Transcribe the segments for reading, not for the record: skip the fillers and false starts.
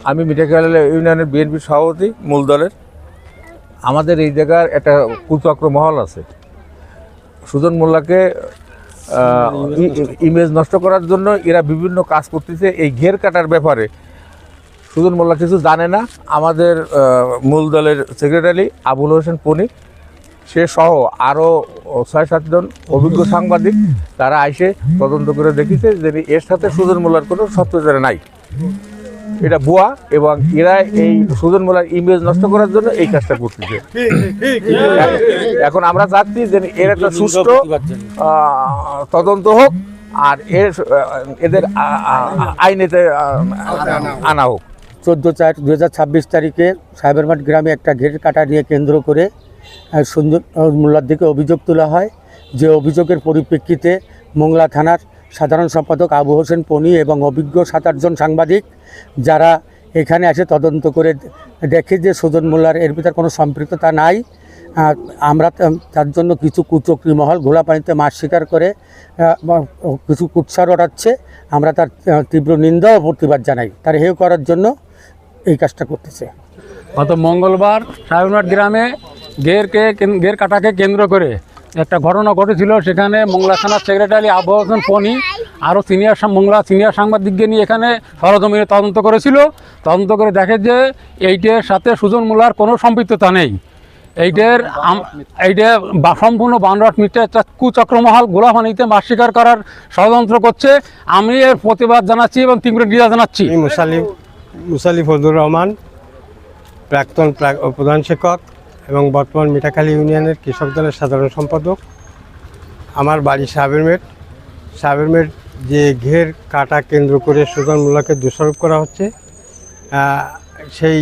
আমি মিঠাখালী ইউনিয়নের বিএনপি সভাপতি মূল দলের। আমাদের এই জায়গার একটা কুচক্র মহল আছে। সুজন মোল্লাকে ইমেজ নষ্ট করার জন্য এরা বিভিন্ন কাজ করতেছে। এই ঘের কাটার ব্যাপারে সুজন মোল্লা কিছু জানে না। আমাদের মূল দলের সেক্রেটারি আবুল হোসেন পনি সে সহ আরও ৬-৭ জন অভিজ্ঞ সাংবাদিক তারা এসে তদন্ত করে দেখেছে যে এর সাথে সুজন মোল্লার কোনো সত্যতা নাই, এটা ভুয়া, এবং এরা এই সুজন মোল্লার ইমেজ নষ্ট করার জন্য এই কাজটা করতেছে। এখন আমরা চাচ্ছি যে এর একটা সুষ্ঠু তদন্ত হোক আর এদের আইনেতে আনা হোক। 14/4/2026 তারিখে সাহেবেরমাঠ গ্রামে একটা ঘের কাটা নিয়ে কেন্দ্র করে সুজন মোল্লার দিকে অভিযোগ তোলা হয়। যে অভিযোগের পরিপ্রেক্ষিতে মোংলা থানার সাধারণ সম্পাদক আবু হোসেন পনি এবং অভিজ্ঞ 7-8 জন সাংবাদিক যারা এখানে এসে তদন্ত করে দেখে যে সুজন মোল্লার এর ভিতর কোনো সম্পৃক্ততা নাই। আমরা তার জন্য কিছু কুচক্রী মহল ঘোলা পানিতে মাছ শিকার করে কিছু কুৎসা রটাচ্ছে। আমরা তার তীব্র নিন্দা ও প্রতিবাদ জানাই। তার হেয় করার জন্য এই কাজটা করতেছে। গত মঙ্গলবার সাহেবরমাঠ গ্রামে ঘের কাটাকে কেন্দ্র করে একটা ঘটনা ঘটেছিল। সেখানে মোংলা থানার সেক্রেটারি আবু হোসেন পনি আরও সিনিয়র সাংবাদিককে নিয়ে এখানে সরজমিনে তদন্ত করেছিল। তদন্ত করে দেখে যে এইটার সাথে সুজন মোল্লার কোনো সম্পৃক্ততা নেই। এইটা সম্পূর্ণ বানোয়াট মিথ্যা একটা কুচক্রমহল গোলাপানিতে মাছ শিকার করার ষড়যন্ত্র করছে। আমি এর প্রতিবাদ জানাচ্ছি এবং তীব্র নিন্দা জানাচ্ছি। মুসালিফ ফজলুর রহমান, প্রাক্তন প্রধান শিক্ষক এবং বর্তমান মিঠাখালী ইউনিয়নের কৃষক দলের সাধারণ সম্পাদক। আমার বাড়ি সাহেবেরমেট যে ঘের কাটা কেন্দ্র করে সুজন মোল্লাকে দোষারোপ করা হচ্ছে, সেই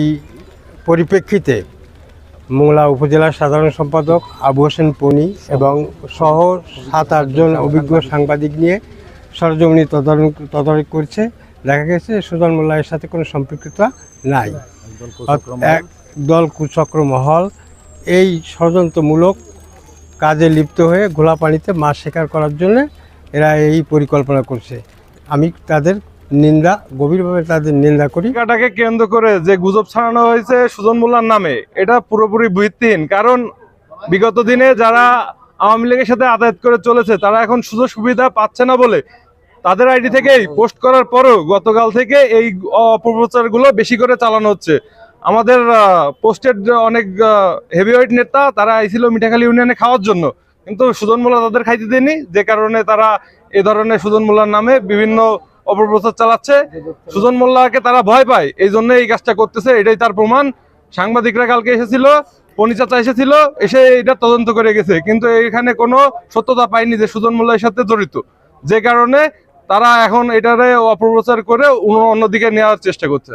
পরিপ্রেক্ষিতে মোংলা উপজেলার সাধারণ সম্পাদক আবু হোসেন পনি এবং সহ 7-8 জন অভিজ্ঞ সাংবাদিক নিয়ে সরজমিনি তদারকি করছে। দেখা গেছে সুজন মোল্লা এর সাথে কোনো সম্পৃক্ততা নাই। এক দল কুচক্র মহল এই ষড়যন্ত্রমূলক কাজে লিপ্ত হয়ে ঘোলা পানিতে মাছ শিকার করার জন্য এরা এই পরিকল্পনা করছে। আমি তাদের গভীরভাবে নিন্দা করি। কাটাকে কেন্দ্র করে যে গুজব ছড়ানো হয়েছে সুজন মোল্লার নামে, এটা পুরোপুরি ভিত্তিহীন। কারণ বিগত দিনে যারা আওয়ামী লীগের সাথে আদালত করে চলেছে তারা এখন সুযোগ সুবিধা পাচ্ছে না বলে তাদের আইডি থেকেই পোস্ট করার পরও গতকাল থেকে এই অপপ্রচারগুলো বেশি করে চালানো হচ্ছে। আমাদের পোস্টের অনেক হেভিওয়েট নেতা তারা আইছিল মিঠাখালী ইউনিয়নে খাওয়ার জন্য, কিন্তু সুজন মোল্লা তাদের খাইতে দেয়নি, যে কারণে তারা এ ধরনের সুজন মোল্লার নামে বিভিন্ন অপপ্রচার চালাচ্ছে। সুজন মোল্লাকে তারা ভয় পায়, এই জন্য এই কাজটা করতেছে। এটাই তার প্রমাণ। সাংবাদিকরা কালকে এসেছিল, পনি চাচা এসেছিল, এসে এটা তদন্ত করে গেছে, কিন্তু এখানে কোনো সত্যতা পায়নি যে সুজন মোল্লা এর সাথে জড়িত, যে কারণে তারা এখন এটারে অপপ্রচার করে অন্যদিকে নেওয়ার চেষ্টা করছে।